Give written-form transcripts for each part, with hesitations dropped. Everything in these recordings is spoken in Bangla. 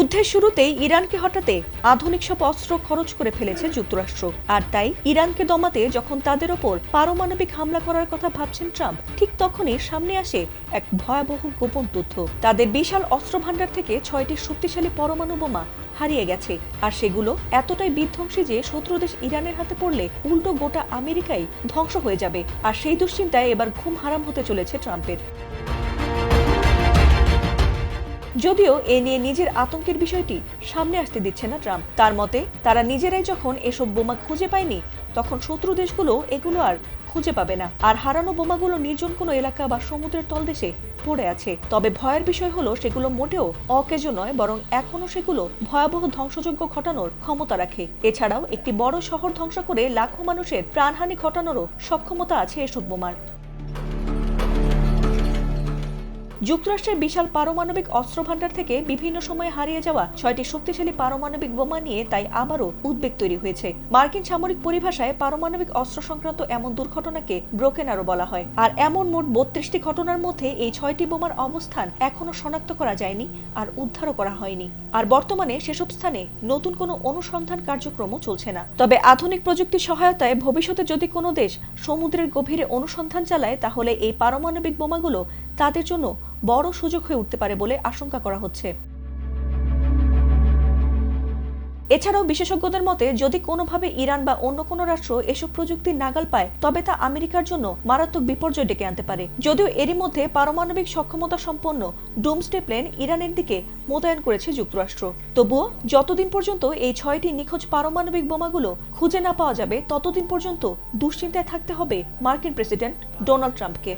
যুদ্ধের শুরুতেই ইরানকে হটাতে আধুনিক সব অস্ত্র খরচ করে ফেলেছে যুক্তরাষ্ট্র। আর তাই ইরানকে দমাতে যখন তাদের ওপর পারমাণবিক হামলা করার কথা ভাবছেন ট্রাম্প, ঠিক তখনই সামনে আসে এক ভয়াবহ গোপন তথ্য। তাদের বিশাল অস্ত্র ভান্ডার থেকে 6টি শক্তিশালী পরমাণু বোমা হারিয়ে গেছে। আর সেগুলো এতটাই বিধ্বংসী যে শত্রু দেশ ইরানের হাতে পড়লে উল্টো গোটা আমেরিকাই ধ্বংস হয়ে যাবে। আর সেই দুশ্চিন্তায় এবার ঘুম হারাম হতে চলেছে ট্রাম্পের। যদিও এ নিয়ে নিজের আতঙ্কের বিষয়টি সামনে আসতে দিচ্ছে না ট্রাম্প। তার মতে তারা নিজেরাই যখন এসব বোমা খুঁজে পায়নি, তখন শত্রু দেশগুলো এগুলো আর খুঁজে পাবে না। আর হারানো বোমাগুলো নির্জন কোনো এলাকা বা সমুদ্রের তলদেশে পড়ে আছে। তবে ভয়ের বিষয় হলো সেগুলো মোটেও অকেজো নয়, বরং এখনো সেগুলো ভয়াবহ ধ্বংসযজ্ঞ ঘটানোর ক্ষমতা রাখে। এছাড়াও একটি বড় শহর ধ্বংস করে লাখো মানুষের প্রাণহানি ঘটানোরও সক্ষমতা আছে এসব বোমার। যুক্তরাষ্ট্রের বিশাল পারমাণবিক অস্ত্র ভান্ডার থেকে বিভিন্ন সময়ে হারিয়ে যাওয়া 6টি শক্তিশালী পারমাণবিক বোমা নিয়ে তাই আবারও উদ্বেগ তৈরি হয়েছে। মার্কিন সামরিক পরিভাষায় পারমাণবিক অস্ত্র সংক্রান্ত এমন দুর্ঘটনাকে ব্রোকেন অ্যারো বলা হয়। আর এমন মোট 32টি ঘটনার মধ্যে এই 6টি বোমার অবস্থান এখনো শনাক্ত করা যায়নি আর উদ্ধারও করা হয়নি। আর বর্তমানে সেসব স্থানে নতুন কোনো অনুসন্ধান কার্যক্রমও চলছে না। তবে আধুনিক প্রযুক্তির সহায়তায় ভবিষ্যতে যদি কোনো দেশ সমুদ্রের গভীরে অনুসন্ধান চালায়, তাহলে এই পারমাণবিক বোমাগুলো তাদের জন্য বড় সুযোগ হয়ে উঠতে পারে বলে আশঙ্কা করা হচ্ছে। এছাড়াও বিশেষজ্ঞদের মতে যদি কোনোভাবে ইরান বা অন্য কোনো রাষ্ট্র এসব প্রযুক্তির নাগাল পায়, তবে তা আমেরিকার জন্য মারাত্মক বিপর্যয় ডেকে আনতে পারে। যদিও এরই মধ্যে পারমাণবিক সক্ষমতা সম্পন্ন ডুমসডে প্লেন ইরানের দিকে মোতায়েন করেছে যুক্তরাষ্ট্র। তবুও যতদিন পর্যন্ত এই 6টি নিখোঁজ পারমাণবিক বোমাগুলো খুঁজে না পাওয়া যাবে, ততদিন পর্যন্ত দুশ্চিন্তায় থাকতে হবে মার্কিন প্রেসিডেন্ট ডোনাল্ড ট্রাম্পকে।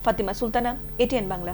ফাতিমা সুলতানা, এটিএন বাংলা।